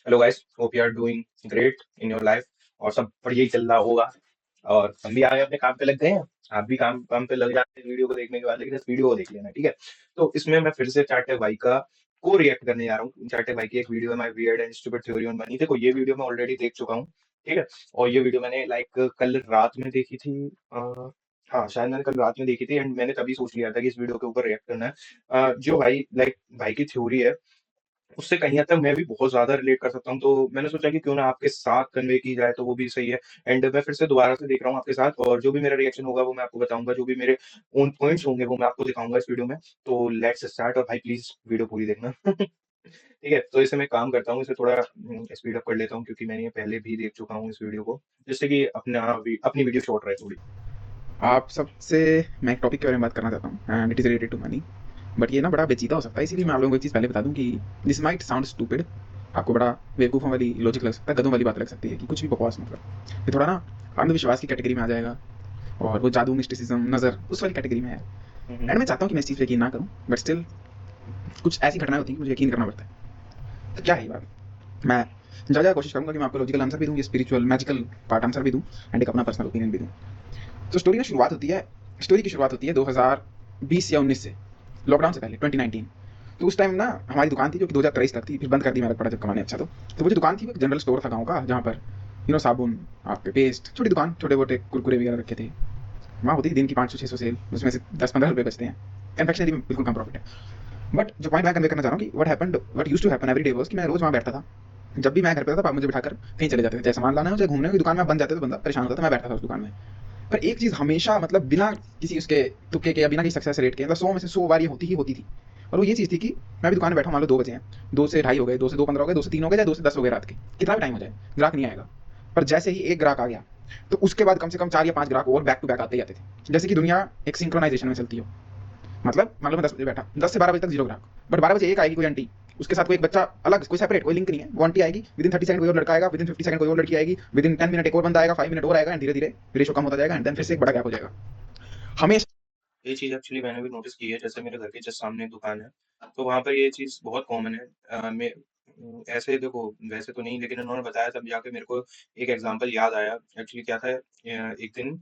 Hello guys, hope you are doing great in your life और सब बढ़िया ही चल रहा होगा। और हम भी आगे अपने काम पे लग गए हैं। आप भी काम पे लग जाते हैं वीडियो को देखने के बाद, लेकिन इस वीडियो को देख लेना, ठीक है। तो इसमें मैं फिर से चाटे भाई का को रिएक्ट करने जा रहा हूँ। चाटे भाई की एक वीडियो है, my weird and stupid theory on money. देखो, ये वीडियो मैं ऑलरेडी देख चुका हूँ, ठीक है। और ये वीडियो मैंने कल रात में देखी थी। हाँ, शायद मैंने कल रात में देखी थी एंड मैंने तभी सोच लिया था कि इस वीडियो के ऊपर रिएक्ट करना है। जो भाई भाई की थ्योरी है, उससे कहीं हद तक मैं भी बहुत ज़्यादा रिलेट कर सकता हूँ, तो मैंने सोचा कि क्यों ना आपके साथ कन्वे की जाए, तो वो भी सही है। एंड मैं फिर से दोबारा से देख रहा हूँ आपके साथ, और जो भी मेरा रिएक्शन होगा वो मैं आपको बताऊँगा, जो भी मेरे ओन पॉइंट्स होंगे वो मैं आपको दिखाऊँगा इस वीडियो में। तो लेट्स स्टार्ट, और भाई प्लीज़ वीडियो पूरी देखना। ठीक है, तो इसे मैं काम करता हूँ, इसे थोड़ा स्पीड अप कर लेता हूँ क्योंकि मैंने ये पहले भी देख चुका हूँ इस वीडियो को, जिससे कि अपनी वीडियो शॉर्ट रहे थोड़ी। आप सबसे मैं एक टॉपिक के बारे में बात करना चाहता हूँ and it is related to money. But ये ना बड़ा पेचीदा हो सकता है, इसीलिए मैं आप लोगों को एक चीज़ पहले बता दूं कि दिस माइट साउंड स्टूपिड। आपको बड़ा बेवकूफ़ों वाली लॉजिक लग सकता है, गधों वाली बात लग सकती है कि कुछ भी बकवास, मतलब ये थोड़ा ना अंधविश्वास की कैटेगरी में आ जाएगा और वो जादू मिस्टिसिज्म नज़र उस वाली कैटेगरी में है। हुँ, एंड हुँ। मैं चाहता हूँ कि मैं इस चीज़ पे यकीन ना करूँ, बट स्टिल कुछ ऐसी घटनाएं होती हैं कि मुझे यकीन करना पड़ता है। तो क्या है ये बात? मैं ज़्यादा ज़्यादा कोशिश करूँगा कि मैं आपको लॉजिकल आंसर भी दूँ, ये स्पिरिचुअल मैजिकल पार्ट आंसर भी दूँ एंड एक अपना पर्सनल ओपिनियन भी दूँ। तो स्टोरी की शुरुआत होती है 2020 या 19 से, लॉकडाउन से पहले 2019। तो उस टाइम ना हमारी दुकान थी जो कि 2023 तक थी, फिर बंद कर दी, मेरा पड़ा जब कमाने अच्छा। तो वो जो दुकान थी वो एक जनरल स्टोर था गाँव का, जहाँ पर साबुन, आपके पेस्ट, छोटी दुकान, छोटे मोटे कुरकुरे वगैरह रखे थे। वहाँ होती थी दिन की 500-600 सेल, उसमें से 10-15 रुपये बचते हैं। कन्फेक्शनरी में बिल्कुल कम प्रॉफिट है। बट जो पॉइंट मैं कन्वे करना चाह रहा हूँ कि what used to happen every day was कि मैं रोज वहाँ बैठता था। जब भी मैं घर पे था, पापा मुझे बिठाकर कहीं चले जाते थे, चाहे सामान लाना हो चाहे घूमने हो, दुकान में बंद जाते तो बंदा परेशान होता था, मैं बैठता था उस दुकान में। पर एक चीज़ हमेशा, मतलब बिना किसी उसके तुक्के के या बिना किसी सक्सेस रेट के, मतलब 100 में से 100 बार ये होती ही होती थी। और वो ये चीज़ थी कि मैं भी दुकान में बैठा हूँ, मान लो 2 बजे हैं, 2 से ढाई हो गए, 2 से 2:15 हो गए, 2 से 3 हो गए, चाहे 2 से 10 हो गए रात के, कितना भी टाइम हो जाए, ग्राहक नहीं आएगा। पर जैसे ही एक ग्राहक आ गया, तो उसके बाद कम से कम 4 या 5 ग्राहक और बैक टू बैक आते ही आते थे, जैसे कि दुनिया एक सिंक्रोनाइजेशन में चलती हो। मतलब मान लो मैं 10 बजे बैठा, 10 से 12 बजे तक जीरो ग्राहक, बट 12 बजे एक आएगी कोई आंटी, उसके साथ कोई एक बच्चा अलग, कोई सेपरेट, कोई लिंक नहीं है, वो आंटी आएगी, विदिन 30 सेकंड कोई और लड़का आएगा, विदिन 50 सेकंड कोई और लड़की आएगी, विदिन 10 मिनट एक और बंदा आएगा, 5 मिनट और आएगा, एंड धीरे धीरे रेशो कम होता जाएगा, एंड देन फिर से एक बड़ा गैप हो जाएगा हमेशा। ये चीज़ एक्चुअली मैंने भी नोटिस की है, जैसे मेरे घर के जस्ट सामने एक दुकान है, तो वहाँ पर ये चीज़ बहुत कॉमन है। ऐसे देखो, वैसे तो नहीं, लेकिन उन्होंने बताया तब जाके मेरे को एक एग्जांपल याद आया। एक्चुअली क्या था, एक दिन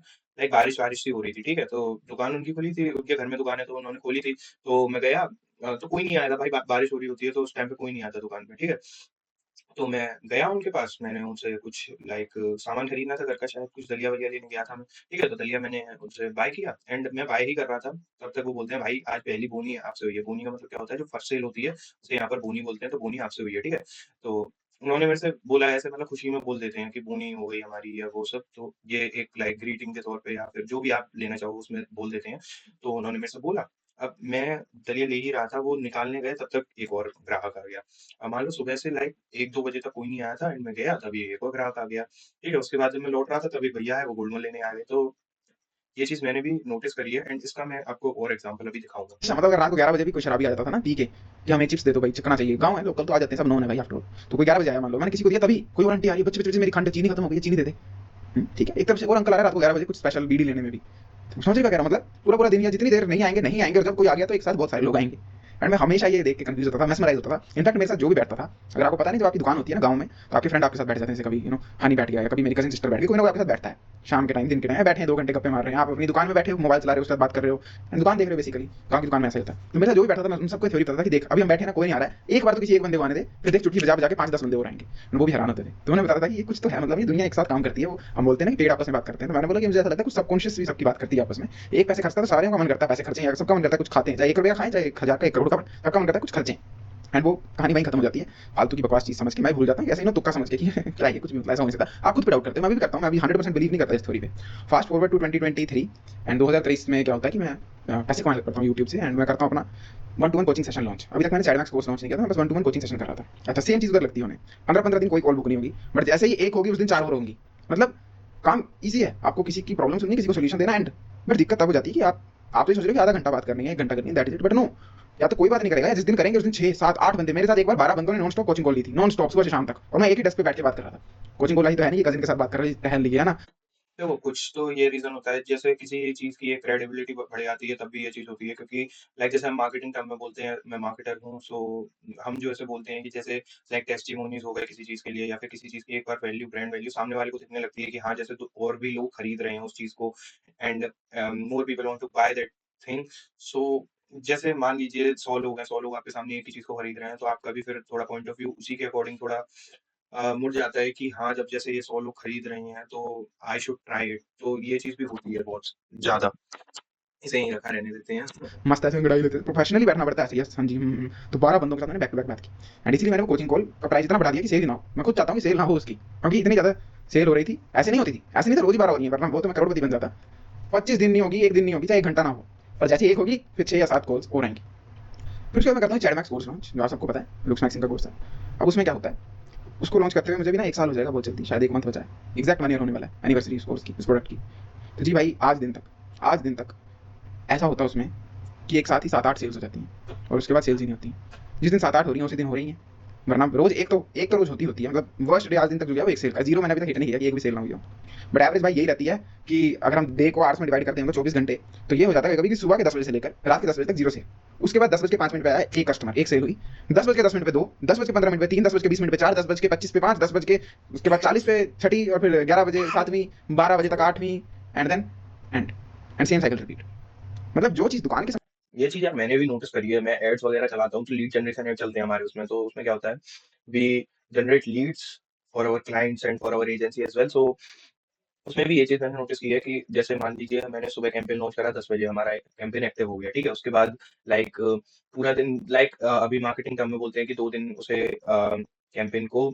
बारिश सी हो रही थी, ठीक है, तो दुकान उनकी खुली थी, उनके घर में दुकान है तो उन्होंने खोली थी। तो मैं गया, तो कोई नहीं आया था भाई, बारिश हो रही होती है तो उस टाइम पे कोई नहीं आता दुकान पे, ठीक है। तो मैं गया उनके पास, मैंने उनसे कुछ सामान खरीदना था घर का, शायद कुछ दलिया-वलिया लेने गया था मैं, ठीक है? तो दलिया मैंने उनसे बाय किया एंड मैं बाय ही कर रहा था, तब तक वो बोलते हैं, "भाई, आज पहली बोनी आपसे हुई है।" बोनी का मतलब क्या होता है? जो फर्स्ट सेल होती है, उसे यहाँ पर बोनी बोलते हैं, तो बोनी आपसे हुई है, ठीक है? तो उन्होंने मेरे से बोला, ऐसे मतलब खुशी में बोल देते हैं कि बोनी हो गई हमारी या वो सब, तो ये एक ग्रीटिंग के तौर पे या फिर जो भी आप लेना चाहो उसमें बोल देते हैं। तो उन्होंने मेरे से बोला, अब मैं दलिया ले ही रहा था, वो निकालने गए तब तक एक और ग्राहक आ गया। मान लो सुबह से 1-2 बजे तक कोई नहीं आया था एंड मैं गया तभी एक और ग्राहक आ गया। ठीक है, उसके बाद जब मैं लौट रहा था तभी भैया है वो गुड़मन लेने आ गए। तो ये चीज़ मैंने भी नोटिस करी है एंड इसका मैं आपको और एग्ज़ाम्पल अभी दिखाऊँगा। मतलब अगर रात को 11 बजे भी कोई शराबी आ जाता था ना पी के, कि हमें चिप्स दे दो भाई, चखना चाहिए, गाँव है, लोकल तो आ जाते हैं, सब नोन है भाई आफ्टर ऑल। तो कोई 11 बजे आया, मान लो मैंने किसी को दिया, तभी कोई और आंटी आ रही है, बच्चे बच्चे, मेरी खंड चीनी खत्म हो गई है, चीनी दे दे। ठीक है, एक तरफ से और अंकल आ रहा है रात को 11 बजे कुछ स्पेशल बीड़ी लेने में भी। समझ क्या कह रहा हूँ? मतलब पूरा पूरा दिन, या जितनी देर नहीं आएंगे, और जब कोई आ गया तो एक साथ बहुत सारे लोग आएंगे। एंड मैं हमेशा ये देख के कंफ्यूज होता था, mesmerize होता था। इनफैक्ट मेरे साथ जो भी बैठता था, अगर आपको पता नहीं, जब आपकी दुकान होती है ना गाँव में, तो आपके फ्रेंड आपके साथ बैठ जाते हैं, जैसे कभी हनी बैठ गया, या कभी मेरी कजिन सिस्टर बैठ गई, कोई ना कोई आपके साथ बैठता है। शाम के टाइम, दिन के टाइम बैठे हैं, 2 घंटे गप्पे मार रहे हैं, आप अपनी दुकान में बैठे हो, मोबाइल चला रहे हो, उसके साथ बात कर रहे हो, दुकान देख रहे हो, बेसिकली गाँव की दुकान में ऐसा ही होता है। तो मेरे साथ जो भी बैठा था, मैं उन सबको थ्योरी पता था कि देख, अभी हम बैठे हैं ना, कोई नहीं आ रहा है, एक बार तो किसी एक बंदे को आने दे, फिर देख चुटकी बजा बजा के 5-10 बंदे और आएंगे। वो भी हैरान होते थे। तो उन्होंने बताया था कि ये कुछ तो है, मतलब ये दुनिया एक साथ काम करती है। वो हम बोलते हैं ना कि पेड़ आपस में बात करते हैं, तो मैंने बोला कि मुझे ऐसा लगता है कुछ सबकॉन्शियस भी सबकी बात करती है आपस में। एक पैसे खर्चता है तो सारे का मन करता है पैसे खर्चें, या सबका मन करता है कुछ खाते हैं, चाहे 1 रुपया खाएं, चाहे 1,000 का 1 करोड़ का, सबका मन करता है कुछ खर्चें। एंड वो कहानी वहीं खत्म हो जाती है। फालतू की बकवास चीज समझ के मैं भूल जाता हूँ, ऐसे ही ना तुक्का समझ के कि क्या है कुछ भी, मतलब ऐसा हो नहीं सकता। आप खुद पे डाउट करते हो, मैं भी करता हूँ, मैं अभी 100% बिलीव नहीं करता इस थ्योरी पे। फास्ट फॉरवर्ड टू 2023 एंड 2023 में क्या होता है कि मैं पैसे कमाने लग पड़ता हूँ यूट्यूब से, एंड मैं करता हूँ अपना 1-to-1 कोचिंग सेशन लॉन्च। अभी तक मैंने साइड मैक्स कोर्स लॉन्च नहीं किया था, मैं बस 1-to-1 कोचिंग सेशन कर रहा था। अच्छा, सेम चीज उधर लगती है उन्हें, 15-15 दिन कोई कॉल बुक नहीं होगी, बट जैसे ही एक होगी उस दिन 4 और होंगी। मतलब काम ईजी है, आपको किसी की प्रॉब्लम सुननी, किसी को सोल्यूशन देना, एंड बट दिक्कत तब हो जाती है कि आप तो ये सोच रहे हो कि आधा घंटा बात करनी है, 1 घंटा करनी है, that is it, but no. या तो कोई बात नहीं करेगा, या जिस दिन करेंगे उस दिन 6-7-8 बंदे, मेरे साथ एक बार 12 बंदों ने नॉन स्टॉप कोचिंग कॉल ली थी, नॉन स्टॉप सुबह से शाम तक, और मैं एक ही डेस्क पे बैठ के बात कर रहा था। कोचिंग कॉल आई तो है नहीं कि कजिन के साथ बात कर रही टहल ली है ना। देखो, कुछ तो ये रीज़न होता है, जैसे किसी चीज़ की एक क्रेडिबिलिटी ब बढ़ जाती है, तब भी ये चीज़ होती है, क्योंकि लाइक जैसे हम मार्केटिंग टर्म में बोलते हैं, मैं मार्केटर हूँ, सो हम जो ऐसे बोलते हैं कि जैसे लाइक टेस्टिमोनीज़ हो गए किसी चीज़ के लिए, या फिर किसी चीज़ की एक बार वैल्यू, ब्रांड वैल्यू सामने वाले को दिखने लगती है कि हाँ, जैसे तो और भी लोग खरीद रहे हैं उस चीज़ को, and more people want to buy that thing. So जैसे मान लीजिए 100 लोग हैं, 100 लोग आपके सामने एक ही चीज़ को खरीद रहे हैं, तो आपका भी फिर थोड़ा पॉइंट ऑफ व्यू उसी के अकॉर्डिंग थोड़ा मुड़ जाता है कि हाँ, जब जैसे ये 100 लोग खरीद रहे हैं, तो आई शुड ट्राई इट। तो ये चीज़ भी होती है बहुत ज़्यादा। इसे यहीं रखा रहने देते हैं। मस्त ऐसे अंगड़ाई लेते थे, प्रोफेशनली बैठना पड़ता है ऐसे, यस हाँ जी, तो 12 बंदों के साथ मैंने बैक टू बैक बात की, एंड इसीलिए मैंने वो कोचिंग कॉल का प्राइस इतना बढ़ा दिया कि सेल ही ना हो। मैं खुद चाहता हूँ कि सेल ना हो उसकी, क्योंकि इतनी ज़्यादा सेल हो रही थी, ऐसे नहीं होती थी, ऐसे नहीं था रोज ही 12 हो रही है, वरना वो तो मैं करोड़पति बन जाता। 25 दिन नहीं होगी, एक दिन नहीं होगी, चाहे 1 घंटा ना हो, पर जैसे एक होगी फिर 6 या 7 कॉल्स और आएंगी। फिर उसके बाद मैं करता हूँ चैटमैक्स कोर्स लॉन्च, जो आप सबको पता है लुक्स मैक्सिंग का कोर्स है। अब उसमें क्या होता है, उसको लॉन्च करते हुए मुझे भी ना 1 साल हो जाएगा बहुत जल्दी, शायद 1 मंथ बचा है, एग्जैक्ट 1 ईयर होने वाला है एनिवर्सरी इस कोर्स की, इस प्रोडक्ट की। तो जी भाई, आज दिन तक ऐसा होता है उसमें कि एक साथ ही 7-8 सेल्स हो जाती हैं, और उसके बाद सेल्स ही नहीं होती हैं। जिस दिन 7-8 हो रही हैं उसी दिन हो रही हैं, वरना रोज एक तो रोज होती है, मतलब वर्स्ट डे आज दिन तक जो गया वो एक सेल का, जीरो मैंने अभी तक हिट नहीं किया कि एक भी सेल ना हुई हो। बट एवरेज भाई यही रहती है कि अगर हम डे को आवर्स में डिवाइड करते हैं 24 घंटे, तो ये हो जाता है कभी कि सुबह के 10 बजे से लेकर रात के 10 बजे तक जीरो सेल। उसके बाद 10 बज के 5 मिनट पे आया एक कस्टमर, एक सेल हुई। 10 बज के 10 मिनट पे दो, 10 बज के 15 मिनट पे तीन, 10 बज के 20 मिनट पे चार, 10 बज के 25 पे पांच, 10 बज के उसके बाद 40 पे छठी, और फिर 11 बजे सातवीं, 12 बजे तक आठवीं, and then and and same cycle repeat. मतलब जो चीज दुकान के ये चीज़ यार मैंने भी नोटिस करी है, मैं एड्स वगैरह चलाता हूँ, तो लीड जनरेशन एड चलते हैं हमारे उसमें, तो उसमें क्या होता है, we generate leads for our clients and for our agency as well. So उसमें भी ये चीज़ मैंने नोटिस की है कि जैसे मान लीजिए मैंने सुबह कैंपेन लॉन्च करा 10 बजे, हमारा कैंपेन एक्टिव हो गया, ठीक है? उसके बाद लाइक पूरा दिन लाइक अभी मार्केटिंग टर्म में बोलते हैं कि 2 दिन उसे कैंपेन को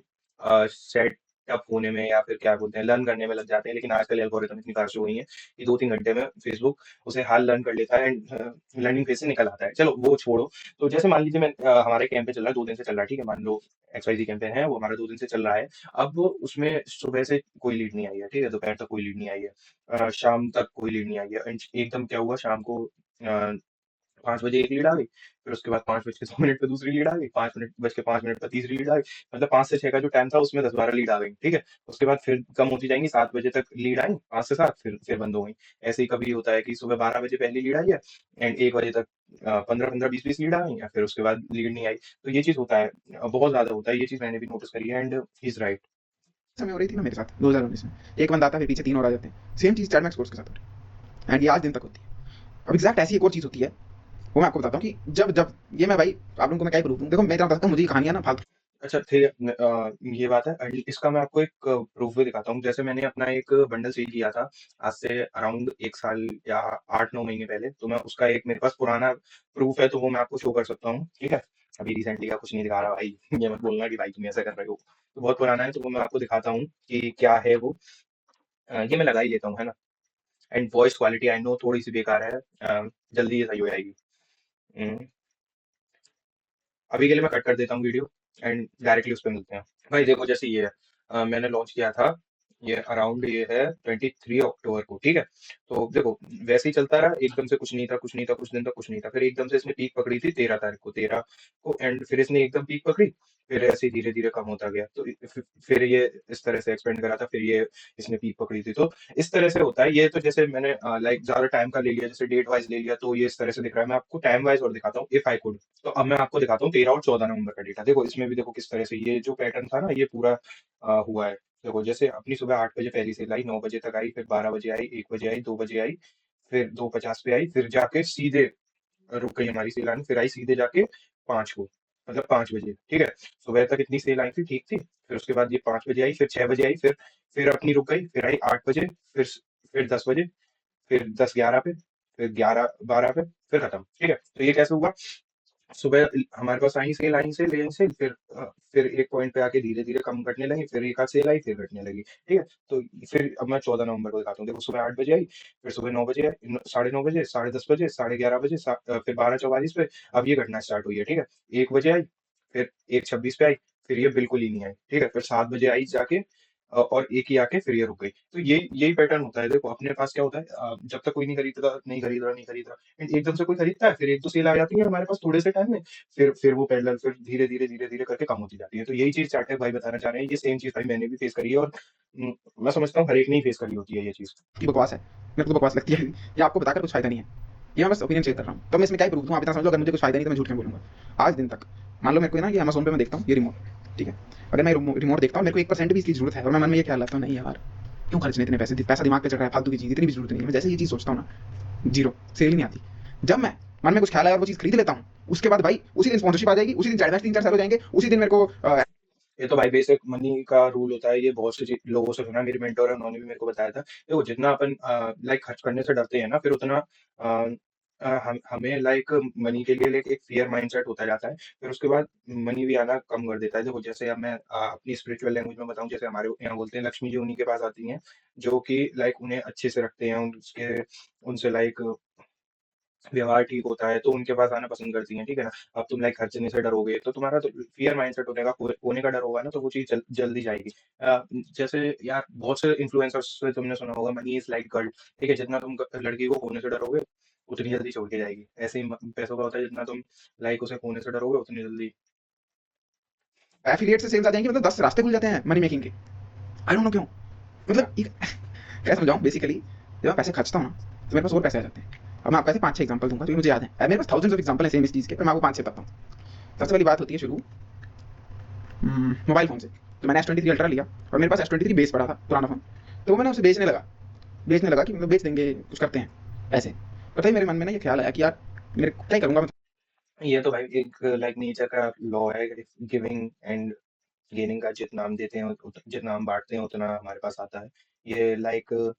सेटअप होने में या फिर क्या बोलते हैं लर्न करने में लग जाते हैं। लेकिन आजकल एल्गोरिथम इतनी फास्ट हो गई है कि 2-3 घंटे में फेसबुक उसे हाल लर्न कर लेता है एंड लर्निंग फेज से निकल आता है। चलो वो छोड़ो, तो जैसे मान लीजिए मैं हमारा कैंपेन चल रहा है, 2 दिन से चल रहा है, ठीक है? मान लो XYZ कैंपेन है, वो हमारा 2 दिन से चल रहा है। अब उसमें सुबह से कोई लीड नहीं आई है, ठीक है? दोपहर तक कोई लीड नहीं आई है। शाम तक कोई लीड नहीं आई है, एंड एकदम क्या हुआ शाम को 5 बजे एक लीड आ गई, फिर उसके बाद 5 बज के 2 मिनट पे दूसरी लीड आ गई, 5 मिनट बज के 5 मिनट पे तीसरी लीड आ गई। मतलब 5 से 6 का जो टाइम था उसमें 10-12 लीड आ गई, ठीक है? उसके बाद फिर कम होती जाएँगी, 7 बजे तक लीड आई, 5 से 7 फिर बंद हो गई। ऐसे ही कभी होता है कि सुबह 12 बजे पहली लीड आई है एंड 1 बजे तक 15-15, 20-20 लीड आ गई, या फिर उसके बाद लीड नहीं आई। तो ये चीज़ होता है, बहुत ज़्यादा होता है, ये चीज़ मैंने भी नोटिस करी है, एंड ही इज़ राइट। समय हो रही थी ना मेरे साथ 2019 में, एक बंदा आता है फिर पीछे 3 और आ जाते हैं, सेम चीज़ चैटमैक्स कोर्स के साथ हो रही है, एंड ये आज दिन तक होती है। अब एग्जैक्ट ऐसी एक और चीज़ होती है, वो मैं आपको बताता हूँ कि जब जब ये मैं भाई आप लोगों को मैं क्या ही प्रूफ दूँ, देखो मैं इतना बता सकता हूँ, मुझे ये कहानियाँ ना फालतू। अच्छा ठीक है, ये बात है, एंड इसका मैं आपको एक प्रूफ भी दिखाता हूँ। जैसे मैंने अपना एक बंडल सेल किया था आज से अराउंड 1 साल या 8-9 महीने पहले, तो मैं उसका एक मेरे पास पुराना प्रूफ है, तो वो मैं आपको शो कर सकता हूँ, ठीक है? अभी रिसेंटली का कुछ नहीं दिखा रहा भाई, ये मत बोलना कि भाई तुम ऐसा कर रहे हो। तो बहुत पुराना है, तो वो मैं आपको दिखाता हूँ कि क्या है वो। ये मैं लगा ही लेता हूँ, है ना? And voice quality I know थोड़ी-सी बेकार है, जल्दी ये सही हो जाएगी। उम, अभी के लिए मैं कट कर देता हूँ वीडियो एंड डायरेक्टली उस पे मिलते हैं। भाई देखो जैसे ये है, मैंने लॉन्च किया था, ये अराउंड ये है 23 अक्टूबर को, ठीक है? तो देखो वैसे ही चलता रहा, एकदम से कुछ नहीं था, कुछ नहीं था, कुछ दिन तक कुछ नहीं था, फिर एकदम से इसने पीक पकड़ी थी 13 तारीख को, 13 को, एंड फिर इसने एकदम पीक पकड़ी, फिर ऐसे ही धीरे धीरे कम होता गया, तो फिर ये इस तरह से एक्सपेंड करा था, फिर ये इसने पीक पकड़ी थी, तो इस तरह से होता है ये। तो जैसे मैंने लाइक ज्यादा टाइम का ले लिया, जैसे डेट वाइज ले लिया, तो ये इस तरह से दिख रहा है। मैं आपको टाइम वाइज और दिखाता हूँ इफ आई कुड। तो अब मैं आपको दिखाता हूँ 13 और 14 नवंबर का डेटा। देखो इसमें भी देखो किस तरह से ये जो पैटर्न था ना, ये पूरा हुआ है। देखो जैसे अपनी सुबह 8 बजे पहली सेल आई, 9 बजे तक आई, फिर 12 बजे आई, 1 बजे आई, 2 बजे आई, फिर 2:50 पे आई, फिर जाके सीधे रुक गई हमारी सेल आनी, फिर आई सीधे जाके 5 को, मतलब 5 बजे, ठीक है? सुबह तक इतनी सेल आई थी, ठीक थी। फिर उसके बाद ये 5 बजे आई, फिर 6 बजे आई, फिर अपनी रुक गई, फिर आई 8 बजे, फिर 10 बजे, फिर 10-11 पे, फिर 11-12 पे, फिर खत्म, ठीक है? तो ये कैसे हुआ? सुबह हमारे पास आई सेल, आई सेल, फिर एक पॉइंट पे आके धीरे धीरे कम घटने लगी, फिर एक आध सेल आई, फिर घटने लगी, ठीक है? तो फिर अब मैं 14 नवंबर को दिखाता हूँ। देखो सुबह 8 बजे आई, फिर सुबह 9 बजे आई, 9:30 बजे, 10:30 बजे, 11:30 बजे, फिर 12:44 पे अब ये घटना स्टार्ट हुई है, ठीक है? 1 बजे आई, फिर 1:26 पे आई, फिर ये बिल्कुल ही नहीं आई, ठीक है? फिर 7 बजे आई जाके और एक ही आके फिर ये रुक गई। तो यही पैटर्न होता है। देखो अपने पास क्या होता है, जब तक कोई नहीं खरीदता, नहीं खरीद रहा, एंड एकदम से कोई खरीदता है, फिर एक दो सेल आ जाती है हमारे पास थोड़े से टाइम में, फिर वो पैरेलल फिर धीरे-धीरे करके कम होती जाती है। तो यही चीज़ चार्टेक भाई बताना चाह रहे हैं, ये सेम चीज़ भाई मैंने भी फेस करी है, और मैं समझता हूँ हर एक ने ही फेस करी होती है ये चीज़। की बकवास है, मेरे को तो बकवास लगती है। ये आपको बताकर कुछ फायदा नहीं है, ये मैं बस ओपिनियन शेयर कर रहा हूँ। तो मैं इसमें क्या ही प्रूफ दूँ, आप इतना समझ लो, अगर मुझे कुछ फायदा नहीं तो मैं झूठ क्यों बोलूँगा। आज दिन तक मान लो मेरे को ना ये अमेज़न पे मैं देखता हूँ ये रिमोट, ठीक है, अगर मैं रिमोट देखता हूँ, मेरे को 1% भी इसकी जरूरत है, और मैं मन में ये ख्याल लाता हूँ नहीं यार क्यों खर्चने इतने पैसे, पैसा दिमाग पे चढ़ रहा है फालतू की चीज़, इतनी भी जरूरत नहीं है। मैं जैसे ये चीज़ सोचता हूँ ना, जीरो सेल ही नहीं आती। जब मैं मन में कुछ ख्याल आया और वो चीज़ खरीद लेता हूँ, उसके बाद भाई उसी दिन स्पॉन्सरशिप आ जाएगी, उसी दिन एडवांस 3-4 साल हो जाएंगे, उसी दिन मेरे को ये तो भाई बेसिक मनी का रूल होता है, ये बहुत से लोगों से सुना है, मेरे मेंटर है उन्होंने भी मेरे को बताया था। देखो जितना अपन लाइक खर्च करने से डरते हैं ना, फिर उतना हमें लाइक मनी के लिए लाइक एक फियर माइंडसेट होता जाता है, फिर उसके बाद मनी भी आना कम कर देता है। देखो जैसे अब मैं अपनी स्पिरिचुअल लैंग्वेज में बताऊं, जैसे हमारे यहाँ बोलते हैं लक्ष्मी जी उन्हीं के पास आती हैं जो कि लाइक उन्हें अच्छे से रखते हैं, उनके उनसे लाइक व्यवहार ठीक होता है, तो उनके पास आना पसंद करती हैं, ठीक है ना? अब तुम लाइक खर्चने से डरोगे, तो तुम्हारा तो फ़ियर माइंडसेट होने का डर होगा ना, तो वो चीज़ जल्दी जाएगी। जैसे यार बहुत से इन्फ्लुएंसर्स से तुमने सुना होगा, मनी इज़ लाइक गोल्ड, ठीक है? जितना तुम लड़की को खोने से डरोगे, उतनी जल्दी छोड़ के जाएगी। ऐसे ही पैसों का होता है, जितना तुम लाइक उसे खोने से डरोगे, उतनी जल्दी। एफिलिएट से सेल्स आ जाएंगे, मतलब 10 रास्ते खुल जाते हैं मनी मेकिंग के। आई डोंट नो क्यों, क्या? मतलब क्या समझाऊं बेसिकली, जब मैं पैसे खर्चता हूँ ना तो मेरे पास और पैसे आ जाते हैं। अब मैं आपको ऐसे 5-6 एग्जांपल दूंगा तो मुझे याद है, मेरे पास थाउजेंड्स ऑफ एग्जांपल है सेम इस चीज़ के, पर मैं आपको 5-6 बताता हूँ। सबसे पहली बात होती है शुरू मोबाइल फ़ोन से। तो मैंने S23 अल्ट्रा लिया और मेरे पास S23 बेस पड़ा था, पुराना फ़ोन। तो मैंने उसे बेचने लगा कि मतलब बेच देंगे, कुछ करते हैं ऐसे। पता ही मेरे मन में ना ये ख्याल आया कि यार मेरे क्या ही करूँगा मैं। ये तो भाई एक लाइक नेचर का लॉ है, गिविंग एंड गेनिंग का जितना हम देते हैं, जितना हम बाँटते हैं, उतना हमारे पास आता है। ये लाइक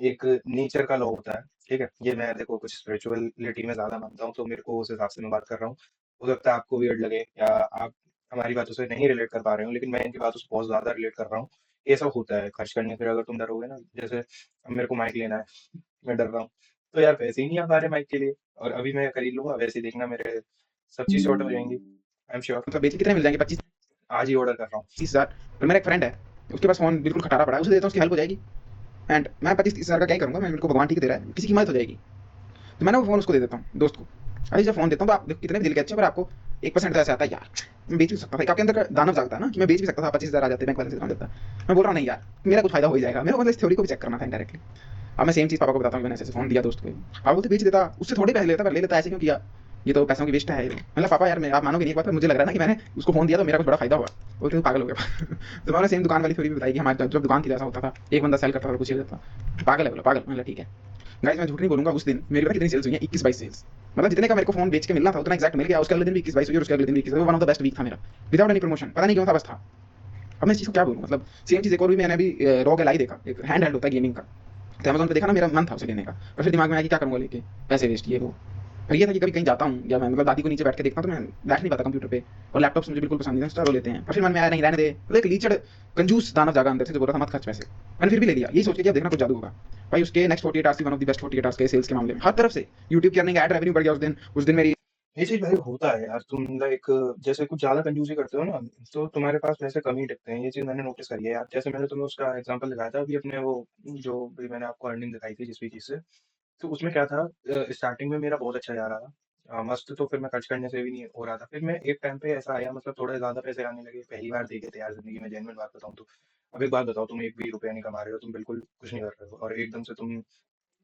एक नेचर का लॉ होता है, ठीक है? ये मैं देखो कुछ स्पिरिचुअलिटी में ज़्यादा मानता हूँ, तो मेरे को उस हिसाब से मैं बात कर रहा हूँ। हो सकता है आपको वियर्ड लगे, या आप हमारी बातों से नहीं रिलेट कर पा रहे हो, लेकिन मैं इनकी बातों से बहुत ज़्यादा रिलेट कर रहा हूँ। ये सब होता है खर्च करने से अगर तुम डरोगे ना, जैसे अब मेरे को माइक लेना है, मैं डर रहा हूँ, तो यार पैसे ही नहीं आ पा रहे माइक के लिए, और अभी मैं खरीद लूँगा, वैसे ही देखना मेरे सब चीज़ शॉर्ट हो जाएँगी। I am sure. मतलब बेच के कितने मिल जाएंगे, 25 आज ही ऑर्डर कर रहा हूँ। 30 हज़ार। और मेरा एक फ्रेंड है, उसके पास फ़ोन बिल्कुल खटारा पड़ा है, उसे देता हूँ, उसकी हेल्प हो जाएगी। एंड मैं 25-30 हज़ार का क्या ही करूँगा, मैं, मेरे को भगवान ठीक दे रहा है, किसी की मदद हो जाएगी। तो मैं ना वो फ़ोन उसको दे देता हूँ, दोस्त को। अभी जब फ़ोन देता हूँ तो आप देखो कितने भी दिल के अच्छे, पर आपको 1% तो ऐसा आता है यार, मैं बेच भी सकता था। एक आपके अंदर का दानव जागता है ना कि मैं बेच भी सकता था, 25 हज़ार आ जाते, बैंक बैलेंस दिखा देता। मैं बोल रहा हूँ नहीं यार, मेरा कुछ फायदा हो ही जाएगा। मेरे को मतलब इस थ्योरी को भी चेक करना था इनडायरेक्टली। अब मैं सेम चीज़ पापा को बताता हूँ कि मैंने ऐसे फ़ोन दिया दोस्त को। पापा बोलते बेच देता, उससे थोड़े पैसे लेता, पर ले लेता, ऐसे क्यों किया, ये तो पैसों की वेस्ट है। मतलब पापा यार आप मानोगे नहीं, एक बात पर मुझे लग रहा है ना कि मैंने उसको फ़ोन दिया तो मेरा कुछ बड़ा फायदा हुआ। बोलते तू पागल हो गया। तो मैंने सेम दुकान वाली थ्योरी भी बताई कि हमारे जब दुकान थी ऐसा होता था, एक बंदा सेल करता था और कुछ ही देता। पागल है, बोला पागल। मैंने ठीक है गाइस, मैं झूठ नहीं बोलूंगा, उस दिन मेरी पता कितनी सेल्स हुई हैं, 21-22 सेल्स। मतलब जितने का मेरे को फोन बेच के मिलना था उतना एग्जैक्ट मिल गया। उसके अगले दिन भी 21-22 हुई और उसके अगले दिन भी 21। वो one of the best week था मेरा, विदाउट एनी प्रमोशन। पता नहीं क्यों था, बस था। अब मैं इस चीज़ को क्या बोलूँ, मतलब सेम चीज़ एक और भी मैंने अभी रॉग एलाई देखा, एक हैंड हेल्ड होता है गेमिंग का। तो अमेज़न पे देखा ना, मेरा मन था उसे लेने का, और फिर दिमाग में आया कि क्या करूँगा लेके, पैसे वेस्ट ये वो। फिर ये था कि कभी कहीं जाता हूँ या मैं मतलब दादी को नीचे बैठ के देखता हूँ तो मैं बैठ नहीं पाता कंप्यूटर पे, और लैपटॉप्स मुझे बिल्कुल पसंद नहीं है, इंस्टा रो लेते हैं। पर फिर मन में आया नहीं रहने दे, मतलब एक लीचड़ कंजूस दानव जागा अंदर से जो बोल रहा था मत खर्च पैसे। मैंने फिर भी ले लिया, यही सोच के कि अब देखना कुछ जादू होगा। भाई उसके नेक्स्ट 48 आवर्स की one of the best 48 hours के सेल्स के मामले में हर तरफ से यूट्यूब की अर्निंग, एड रेवेन्यू बढ़ गया उस दिन मेरी। ये चीज़ भाई होता है यार, तुम लाइक जैसे कुछ ज़्यादा कंजूसी करते हो ना, तो तुम्हारे पास पैसे कम ही टिकते हैं। ये चीज़ मैंने नोटिस करी है यार। जैसे मैंने तुम्हें उसका एग्ज़ाम्पल दिखाया था अभी अपने वो, जो भी मैंने आपको अर्निंग दिखाई थी जिस भी चीज़ से, तो उसमें क्या था, स्टार्टिंग में मेरा बहुत अच्छा जा रहा था। मस्त, तो फिर मैं खर्च करने से भी नहीं हो रहा था। फिर मैं एक टाइम पे ऐसा आया, मतलब थोड़े ज़्यादा पैसे आने लगे, पहली बार देखे थे यार ज़िंदगी में, जेन्युइन बात बताऊँ तो। अब एक बात बताओ, तुम एक भी रुपया नहीं कमा रहे हो, तुम बिल्कुल कुछ नहीं कर रहे हो, और एकदम से तुम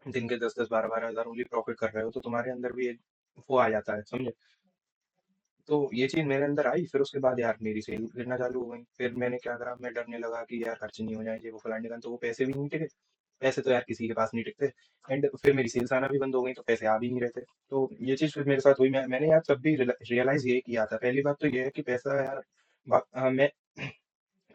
दिन के 10-10, 12-12 हज़ार ओनली प्रॉफ़िट कर रहे हो, तो तुम्हारे अंदर भी एक वो आ जाता है, समझे? तो ये चीज़ मेरे अंदर आई, फिर उसके बाद यार मेरी सेल गिरना चालू हो गई। फिर मैंने क्या करा, मैं डरने लगा कि यार खर्च नहीं हो जाए, ये वो फलाने-ढिकाने, तो वो पैसे भी नहीं टिके। पैसे तो यार किसी के पास नहीं टिकते, एंड फिर मेरी सेल्स आना भी बंद हो गई, तो पैसे आ भी नहीं रहे थे। तो ये चीज़ फिर मेरे साथ हुई। मैंने यार तब भी रियलाइज़ ये किया था। पहली बात तो ये है कि पैसा यार मैं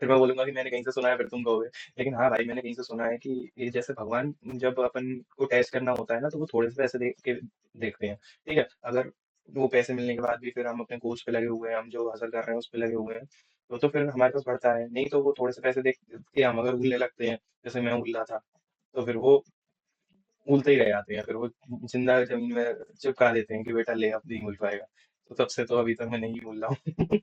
फिर मैं बोलूँगा कि मैंने कहीं से सुना है, फिर तुम कहोगे। लेकिन हाँ भाई, मैंने कहीं से सुना है कि ये जैसे भगवान जब अपन को टेस्ट करना होता है ना, तो वो थोड़े से पैसे देख के देखते हैं, ठीक है? अगर वो पैसे मिलने के बाद भी फिर हम अपने गोल्स पे लगे हुए हैं, हम जो हासिल कर रहे हैं उस पे लगे हुए हैं, तो फिर हमारे पास बढ़ता है। नहीं तो वो थोड़े से पैसे देख के हम अगर उगलने लगते हैं, जैसे मैं उगला था, तो फिर वो उगलते ही रह जाते हैं। फिर वो जिंदा ज़मीन में चिपका देते हैं कि बेटा ले, अब नहीं उल पाएगा। तो तब से तो अभी तक मैं नहीं उल रहा हूँ।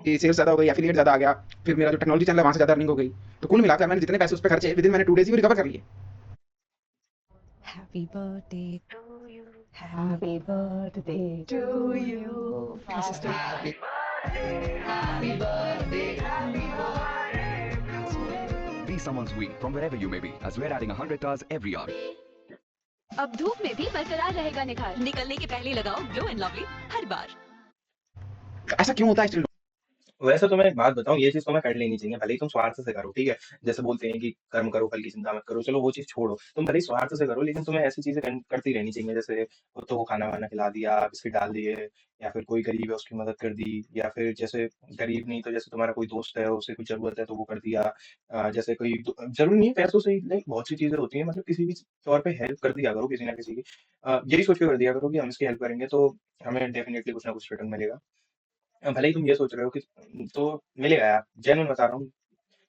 कि सेल्स ज़्यादा हो गई, एफिलिएट ज़्यादा आ गया, फिर मेरा जो टेक्नोलॉजी चैनल है वहाँ से ज़्यादा अर्निंग हो गई। तो कुल मिलाकर मैंने जितने पैसे उस पे खर्चे विदिन मैंने 2 डेज़ ही वो रिकवर कर लिए। Happy birthday to you. Happy birthday to you. My sister. Be someone's we from wherever you may be, as we're adding 100 cars every hour. अब धूप में भी बरकरार रहेगा निखार, निकलने के पहले लगाओ ग्लो एंड लवली हर बार। ऐसा क्यों होता है स्टिल? वैसे तो मैं एक बात बताऊँ, ये चीज़ तुम्हें कर लेनी चाहिए, भले ही तुम स्वार्थ से करो, ठीक है? जैसे बोलते हैं कि कर्म करो, फल की चिंता मत करो, चलो वो चीज़ छोड़ो। तुम भले ही स्वार्थ से करो, लेकिन तुम्हें ऐसी चीज़ें करती रहनी चाहिए, जैसे कुत्तों को खाना-वाना खिला दिया, बिस्किट डाल दिए, या फिर कोई गरीब है उसकी मदद कर दी, या फिर जैसे गरीब नहीं तो जैसे तुम्हारा कोई दोस्त है, उसे कुछ ज़रूरत है तो वो कर दिया। जैसे कोई ज़रूरी नहीं है पैसों से ही, नहीं बहुत सी चीज़ें होती हैं, मतलब किसी भी तौर पे हेल्प कर दिया करो किसी ना किसी की। यही सोच के कर दिया करो कि हम इसकी हेल्प करेंगे तो हमें डेफ़िनिटली कुछ ना कुछ रिटर्न मिलेगा। भले ही तुम ये सोच रहे हो कि तो मिलेगा यार, जेन्युइन बता रहा हूँ।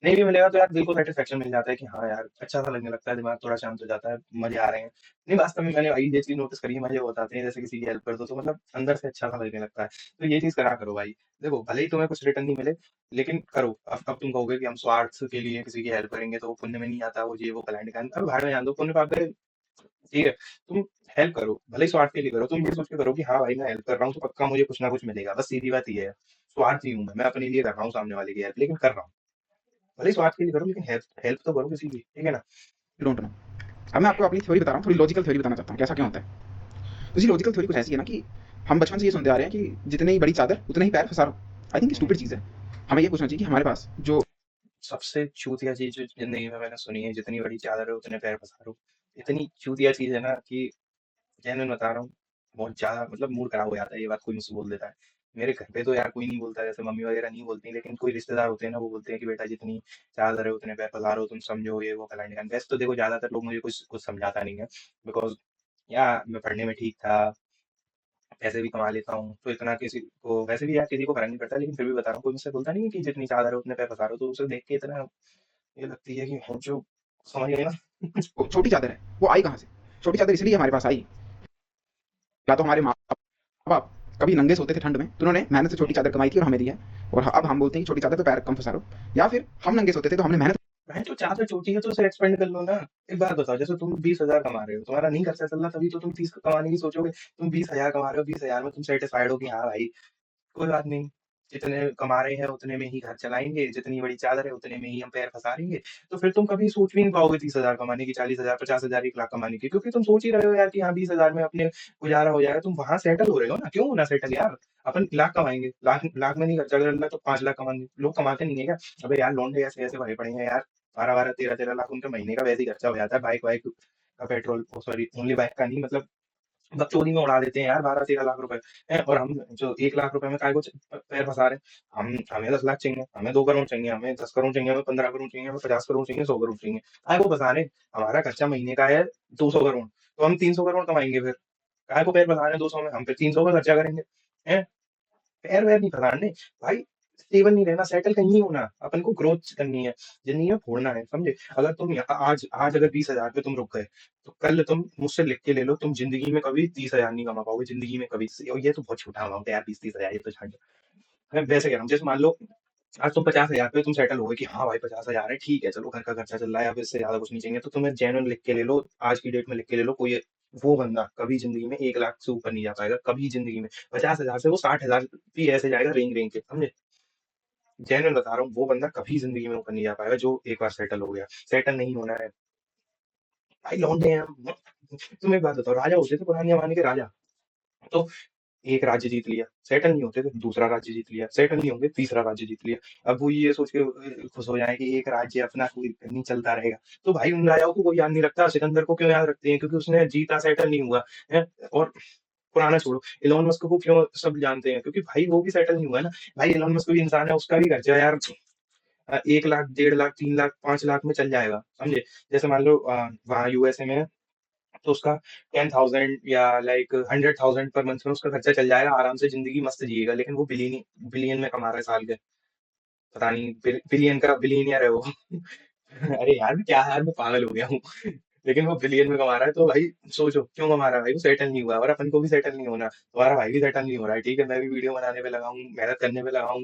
नहीं भी मिलेगा तो यार दिल को सैटिस्फैक्शन मिल जाता है कि हाँ यार, अच्छा-सा लगने लगता है, दिमाग थोड़ा शांत हो जाता है, मज़े आ रहे हैं। नहीं वास्तव में मैंने भाई ये चीज़ नोटिस करी है, मज़े बहुत आते हैं, जैसे किसी की हेल्प कर दो तो मतलब अंदर से अच्छा-सा लगने लगता है। तो ये चीज़ करा करो भाई। देखो भले ही तुम्हें कुछ रिटर्न नहीं मिले, लेकिन करो। अब तुम कहोगे कि हम स्वार्थ के लिए किसी की हेल्प करेंगे तो वो पुण्य में नहीं आता, वो ये वो फलाना-ढिकाना, अब भाड़ में जान दो, पुण्य पाप करे, ठीक है? तुम हेल्प करो, भले ही स्वार्थ के लिए करो, तुम ये सोच के करो कि हाँ भाई मैं हेल्प कर रहा हूँ तो पक्का मुझे कुछ ना कुछ मिलेगा, बस सीधी बात ये है। स्वार्थी हूँ मैं अपने लिए कर रहा हूँ सामने वाले की हेल्प, लेकिन कर रहा हूँ। भले ही स्वार्थ के लिए करो लेकिन हेल्प हेल्प तो करो किसी की, ठीक है ना? Don't know. अब मैं आपको अपनी थ्योरी बता रहा हूँ, थोड़ी लॉजिकल थ्योरी बताना चाहता हूँ कि ऐसा क्यों होता है। तो जी लॉजिकल थ्योरी कुछ ऐसी है ना कि हम बचपन से ये सुनते आ रहे हैं कि जितनी ही बड़ी चादर उतने ही पैर पसारो। I think hmm. स्टूपिड चीज़ है। हमें ये पूछना चाहिए कि हमारे पास जो सबसे चूतिया चीज़ जो ज़िंदगी में मैंने सुनी है, जितनी बड़ी चादर है उतने पैर पसारो। इतनी चूतिया चीज़ है ना कि जेन्युइन बता रहा हूँ, बहुत ज़्यादा मतलब मूड खराब हो जाता है ये बात कोई मुझसे बोल देता है। मेरे घर पे तो यार कोई नहीं बोलता, जैसे मम्मी वगैरह नहीं बोलती, लेकिन कोई रिश्तेदार होते हैं ना, वो बोलते हैं कि बेटा जितनी चादर है उतने पैर पसारो, तुम समझो ये वो फलाना-ढिकाना। वैसे तो देखो ज़्यादातर लोग मुझे कुछ कुछ समझाता नहीं है, बिकॉज़ या मैं पढ़ने में ठीक था, पैसे भी कमा लेता हूँ, तो इतना किसी को वैसे भी यार किसी को फ़र्क नहीं पड़ता, लेकिन फिर भी बता रहा हूँ, कोई मुझसे बोलता नहीं है कि जितनी चादर है उतने पैर पसारो, तो उसे देख के इतना ये लगती है कि जो समझ गए ना? छोटी चादर है, वो आई कहाँ से? छोटी चादर इसलिए हमारे पास आई, या तो हमारे माँ-बाप कभी नंगे सोते थे ठंड में, तो उन्होंने मेहनत से छोटी चादर कमाई थी और हमें दी है। और अब हम बोलते हैं कि छोटी चादर तो पैर कम पसारो। या फिर हम नंगे सोते थे तो हमने मेहनत भाई तो चादर छोटी है तो उसे एक्सपेंड कर लो ना। एक बात बताओ, जैसे तुम 20,000 कमा रहे हो, तुम्हारा नहीं खर्चा चल रहा तभी तो तुम 30 कमाने की सोचोगे। तुम 20,000 कमा रहे हो, 20,000 में तुम सेटिस्फाइड हो कि हाँ भाई कोई बात नहीं, जितने कमा रहे हैं उतने में ही घर चलाएँगे, जितनी बड़ी चादर है उतने में ही हम पैर पसारेंगे। तो फिर तुम कभी सोच भी नहीं पाओगे 30,000 कमाने की, 40,000, 50,000, 1,00,000 कमाने की, क्योंकि तुम सोच ही रहे हो यार कि हाँ 20,000 में अपने गुज़ारा हो जाएगा। तुम वहाँ सेटल हो रहे हो ना, क्यों होना सेटल यार? अपन लाख कमाएँगे, लाख लाख में नहीं खर्चा कर रहा तो 5 लाख कमाएँगे। लोग कमाते नहीं है क्या? अबे यार लौंडे ऐसे-ऐसे भरे पड़े हैं यार, 12-12, 13-13 लाख उनके महीने का वैसे ही खर्चा हो जाता है। बाइक-वाइक का petrol, oh sorry only bike का नहीं, मतलब बकचोदी में उड़ा देते हैं यार 12-13 लाख रुपए हैं, और हम जो 1 लाख रुपए में काहे को पैर फँसा रहे हैं। हमें 10 लाख चाहिए, हमें 2 करोड़ चाहिए, हमें 10 करोड़ चाहिए, हमें 15 करोड़ चाहिए, हमें 50 करोड़ चाहिए, 100 करोड़ चाहिए। काहे को फँसा रहे हैं? हमारा खर्चा महीने का है 200 करोड़, तो हम 300 करोड़ कमाएँगे फिर। काहे को पैर फँसा रहे हैं 200 में? हम फिर 300 का खर्चा करेंगे। हैं? पैर-वैर नहीं फँसाने भाई, स्टेबल नहीं रहना, सेटल कहीं नहीं होना, अपन को ग्रोथ करनी है, ज़िंदगी में फोड़ना है, समझे? अगर तुम आज आज अगर 20,000 पे तुम रुक गए, तो कल तुम मुझसे लिख के ले लो, तुम ज़िंदगी में कभी 30,000 नहीं कमा पाओगे, ज़िंदगी में कभी। और ये तो बहुत छोटा अमाउंट है यार, 20-30,000 ये तो छाड़ दो। मैं वैसे कह रहा हूँ, जैसे मान लो आज तुम 50,000 पे तुम सेटल हो गए कि हाँ भाई 50,000 है, ठीक है, चलो घर का खर्चा चल रहा है, अब इससे ज़्यादा कुछ नहीं चाहिए, तो तुम्हें जेन्युइन लिख के ले लो, आज की डेट में लिख के ले लो, कोई वो बंदा कभी ज़िंदगी में 1 लाख से ऊपर नहीं जा पाएगा, कभी ज़िंदगी में। 50,000 से वो 60,000 भी ऐसे जाएगा रेंग-रेंग के, समझे? जेन्युइन बता रहा हूँ, वो बंदा कभी ज़िंदगी में ऊपर नहीं जा पाएगा जो एक बार सेटल हो गया। सेटल नहीं होना है, भाई लौंडे हैं हम। तुम एक बात बताओ, राजा होते थे पुराने ज़माने के राजा, तो एक राज्य जीत लिया, सेटल नहीं होते थे, दूसरा राज्य जीत लिया, सेटल नहीं होंगे, तीसरा राज्य जीत लिया। अब वो ये सोच के खुश हो जाएँ कि एक राज्य अपना कोई नहीं चलता रहेगा। तो भाई उन राजाओं को कोई याद नहीं रखता, सिकंदर को क्यों याद रखते हैं? क्योंकि उसने जीता, सेटल नहीं हुआ, हैं? और पुराना छोड़ो, इलॉन मस्क को क्यों सब जानते हैं? क्योंकि भाई वो भी सेटल नहीं हुआ है ना। भाई इलॉन मस्क भी इंसान है, उसका भी खर्चा यार 1 लाख, 1.5 लाख, 3 लाख, 5 लाख में चल जाएगा, समझे? जैसे मान लो वहाँ यूएसए में है, तो उसका 10,000 या लाइक 100,000 पर मंथ में उसका खर्चा चल जाएगा, आराम से ज़िंदगी मस्त जिएगा, लेकिन वो बिलियन में कमा रहा है साल के। पता नहीं बिलियन का बिलियनियर है वो। अरे यार क्या यार, मैं पागल हो गया हूँ। लेकिन वो बिलियन में कमा रहा है, तो भाई सोचो क्यों कमा रहा है भाई, वो सेटल नहीं हुआ है, और अपन को भी सेटल नहीं होना। तुम्हारा भाई भी सेटल नहीं हो रहा है, ठीक है? मैं भी वीडियो बनाने पे लगा हूँ, मेहनत करने पे लगा हूँ,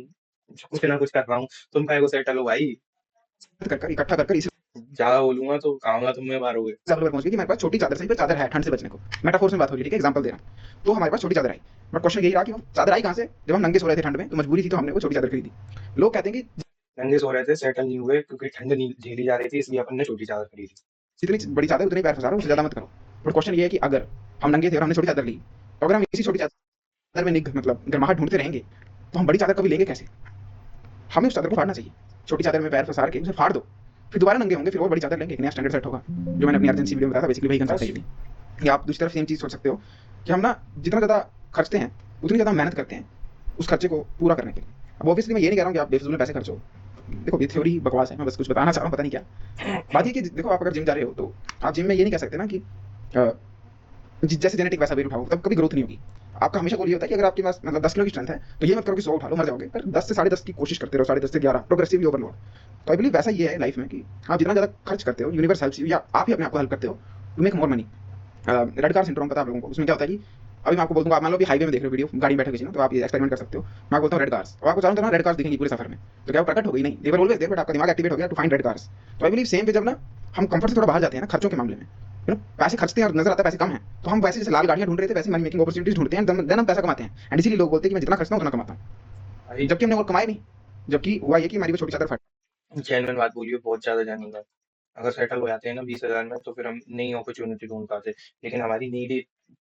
कुछ ना कुछ कर रहा हूँ, तुम काहे को सेटल हो भाई? कर इकट्ठा कर इसी ज्यादा बोलूंगा तो खाऊंगा, तुम में मारोगे। लेवल पर पहुंच गई कि हमारे पास छोटी चादर, सही पर चादर है ठंड से बचने को। मेटाफोर में बात हो रही है, ठीक है, एग्जांपल दे रहा हूं। तो हमारे पास छोटी चादर आई, बट क्वेश्चन यही रहा कि वो चादर आई कहां से? जब हम नंगे सो रहे थे ठंड में, तो मजबूरी थी, तो हमने वो छोटी चादर खरीदी। लोग कहते हैं कि नंगे सो रहे थे, सेटल नहीं हुए क्योंकि ठंड नहीं झेली जा रही थी, इसलिए अपन ने छोटी चादर खरीदी। जितनी बड़ी चादर उतनी पैर फंसा रहा हो, उससे ज्यादा मत करो। बट क्वेश्चन ये है कि अगर हम नंगे थे और हमने छोटी चादर ली, तो अगर हम इसी छोटी चादर में निग मतलब गर्माहट ढूंढते रहेंगे, तो हम बड़ी चादर कभी लेंगे कैसे? हमें उस चादर को फाड़ना चाहिए। छोटी चादर में पैर फंसा के उसे फाड़ दो, फिर दोबारा नंगे होंगे, फिर और बड़ी चादर लेंगे, एक नया स्टैंडर्ड सेट होगा। जो मैंने अपनी अर्जेंसी वीडियो में बताया था, बेसिकली वही कंसेप्ट है ये भी। या आप दूसरी तरफ सेम चीज सोच सकते हो कि हम ना जितना ज़्यादा खर्चते हैं, उतनी ज़्यादा मेहनत करते हैं उस खर्चे को पूरा करने के लिए। अब ऑब्वियसली मैं ये नहीं कह रहा हूँ कि आप बेफिजूल में पैसे खर्चो। देखो ये थ्योरी बकवास है, मैं बस कुछ बताना चाह रहा हूँ, पता नहीं क्या। बात ये कि देखो आप अगर जिम जा रहे हो, तो आप जिम में ये नहीं कह सकते ना कि जैसे जेनेटिक वैसा वेट उठाओ, तब कभी ग्रोथ नहीं होगी। आपका हमेशा गोल ये होता है कि अगर आपके पास मतलब 10 किलो की स्ट्रेंथ है, तो ये मत करो कि 100 उठा लो, मर जाओगे, पर 10 से 10.5 की कोशिश करते रहो, 10.5 से 11 प्रोग्रेसिवली ओवरलोड। तो आई बिलीव वैसा ये है लाइफ में कि आप जितना ज़्यादा खर्च करते हो, यूनिवर्स हेल्प्स यू, या आप ही अपने आप को हेल्प करते हो to make more money. Red car syndrome पता है आप लोगों को? उसमें क्या होता है कि अभी मैं आपको बोल दूंगा, आप मान लो कि हाईवे में देख रहे हो वीडियो, गाड़ी में बैठे किसी ना, तो आप ये एक्सपेरिमेंट कर सकते हो। मैं आपको बोलता हूँ रेड कार्स, और आपको चारों तरफ रेड कार्स दिखेंगी पूरे सफर में, तो क्या वो प्रकट हो गई? नहीं, देवर ऑलवेज देयर, बट आपका दिमाग एक्टिवेट हो गया टू फाइंड रेड कार्स। तो आई बिलीव सेम पे जब ना हम कंफर्ट से थोड़ा बाहर जाते हैं ना खर्चों के मामले में, पैसे खर्चते हैं और नजर आता है पैसे कम है, तो हम वैसे जैसे लाल गाड़ियां ढूंढ रहे थे, वैसे मनी मेकिंग अपॉर्चुनिटीज ढूंढते हैं, देन हम पैसा कमाते हैं। एंड इसीलिए लोग बोलते हैं कि मैं जितना खर्चता हूँ उतना कमाता हूँ, भाई जबकि हमने और कमाए नहीं। जबकि हुआ ये कि हमारी वो छोटी चादर फट। जेन्युइन बात बोलिए, बहुत ज्यादा जेन्युइन बात। अगर सेटल हो जाते हैं ना 20,000 में, तो फिर हम नई अपॉर्चुनिटी ढूंढ पाते। लेकिन हमारी नीड ही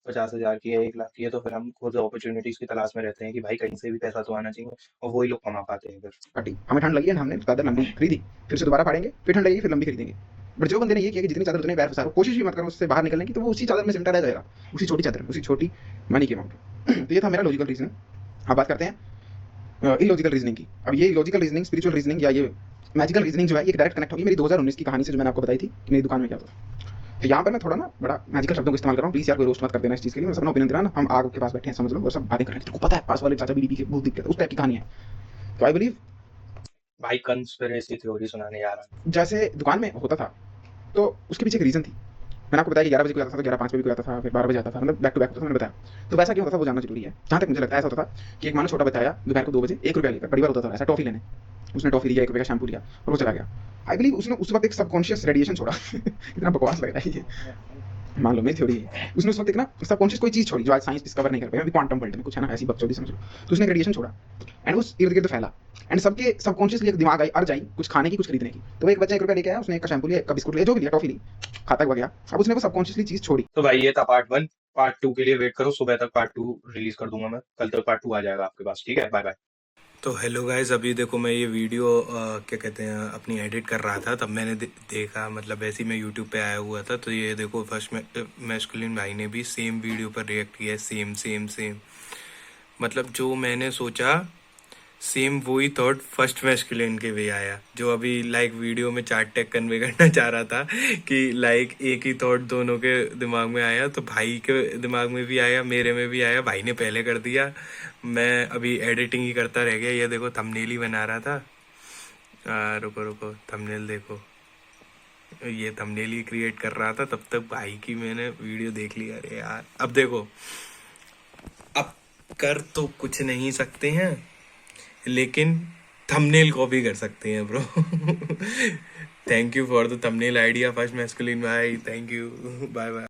50,000 की है, 1 लाख की है, तो फिर हम खुद अपॉर्चुनिटीज की तलाश में रहते हैं कि भाई कहीं से भी पैसा तो आना चाहिए, और वही लोग कमा पाते हैं फिर। फटी, हमें ठंड लगी एंड हमने चादर लंबी खरीदी, फिर से दोबारा फाड़ेंगे, फिर ठंड लगेगी, फिर लंबी खरीदेंगे। बट जो बंदे ने ये किया कि जितनी चादर उतने पैर फंसा, कोशिश भी मत करो उससे बाहर निकलने की, तो वो उसी चादर में सिमटा रह जाएगा, उसी छोटी चादर में, उसी छोटी मनी के अमाउंट। तो ये था मेरा लॉजिकल रीजन। अब बात करते हैं इलॉजिकल रीजनिंग की। अब ये लॉजिकल रीजनिंग, स्पिरिचुअल रीजनिंग या ये मैजिकल रीजनिंग जो है, ये डायरेक्ट कनेक्ट होगी मेरी 2019 की कहानी से, जो मैंने आपको बताई थी कि मेरी दुकान में क्या था। तो यहाँ पर मैं थोड़ा ना बड़ा मैजिकल शब्दों को इस्तेमाल कर रहा हूँ, प्लीज यार कोई रोस्ट मत कर देना इस चीज़ के लिए। मैं सबने ओपिनियन देना ना, हम आग के पास बैठे हैं समझ लो, और सब बातें कर रहे हैं, तेरे को पता है पास वाले चाचा बीड़ी पी के बहुत दिक्कत है, उस टाइप की कहानी है। तो आई बिलीव भाई कंस्पिरेसी थ्योरी सुनाने जा रहा है। जैसे दुकान में होता था, तो उसके पीछे एक रीजन थी। मैंने आपको बताया कि 11 बजे को आता था, तो 11:05 पे भी आता था, फिर 12 बजे आता था, मतलब बैक टू बैक होता था, मैंने बताया। तो वैसा क्यों होता था वो जानना जरूरी है। जहाँ तक मुझे लगता है ऐसा होता था कि एक मानो छोटा बच्चा आया दोपहर को 2 बजे 1 रुपया लेकर, बड़ी बार होता था ऐसा, टॉफी लेने। उसने टॉफी लिया, 1 रुपये का शैम्पू लिया और वो चला गया। आई बिलीव उसने उस वक्त एक सबकॉन्शियस रेडिएशन छोड़ा। इतना बकवास लग रहा है ये, मान लो मेरी थ्योरी है। उसने उस वक्त एक ना सबकॉन्शियस कोई चीज़ छोड़ी जो आज साइंस डिस्कवर नहीं कर पाई, अभी क्वांटम वर्ल्ड में कुछ है ना, ऐसी बकचोदी समझ लो। तो उसने रेडिएशन छोड़ा एंड उस इर्द गिर्द फैला, एंड सबके सबकॉन्शियसली एक दिमाग आई, अर्ज आई कुछ खाने की, कुछ खरीदने की। तो एक बच्चा 1 रुपया लेके आया, उसने एक का शैम्पू लिया, एक का बिस्कुट लिया, जो भी लिया, टॉफी ली, खाता हुआ गया। अब उसने वो सबकॉन्शियसली चीज़ छोड़ी। तो भाई ये था पार्ट 1। पार्ट 2 के लिए वेट करो, सुबह तक पार्ट 2 रिलीज कर दूंगा मैं, कल तक पार्ट 2 आ जाएगा आपके पास, ठीक है? Bye bye. तो हेलो गाइस, अभी देखो मैं ये वीडियो क्या कहते हैं अपनी एडिट कर रहा था, तब मैंने देखा, मतलब ऐसे ही मैं यूट्यूब पे आया हुआ था, तो ये देखो फर्स्ट मैस्कुलिन भाई ने भी सेम वीडियो पर रिएक्ट किया है, सेम सेम सेम। मतलब जो मैंने सोचा सेम वही थॉट फर्स्ट मैस्कुलिन के भी आया, जो अभी लाइक वीडियो में चार्ट टैग कन्वे करना चाह रहा था कि लाइक एक ही थॉट दोनों के दिमाग में आया, तो भाई के दिमाग में भी आया, मेरे में भी आया, भाई ने पहले कर दिया, मैं अभी एडिटिंग ही करता रह गया। ये देखो थंबनेल ही बना रहा था, रुको रुको थंबनेल देखो, ये थंबनेल ही क्रिएट कर रहा था, तब तक भाई की मैंने वीडियो देख ली। अरे यार अब देखो, अब कर तो कुछ नहीं सकते हैं, लेकिन थंबनेल कॉपी कर सकते हैं bro. Thank you for the thumbnail idea first masculine भाई, थैंक यू, बाय बाय।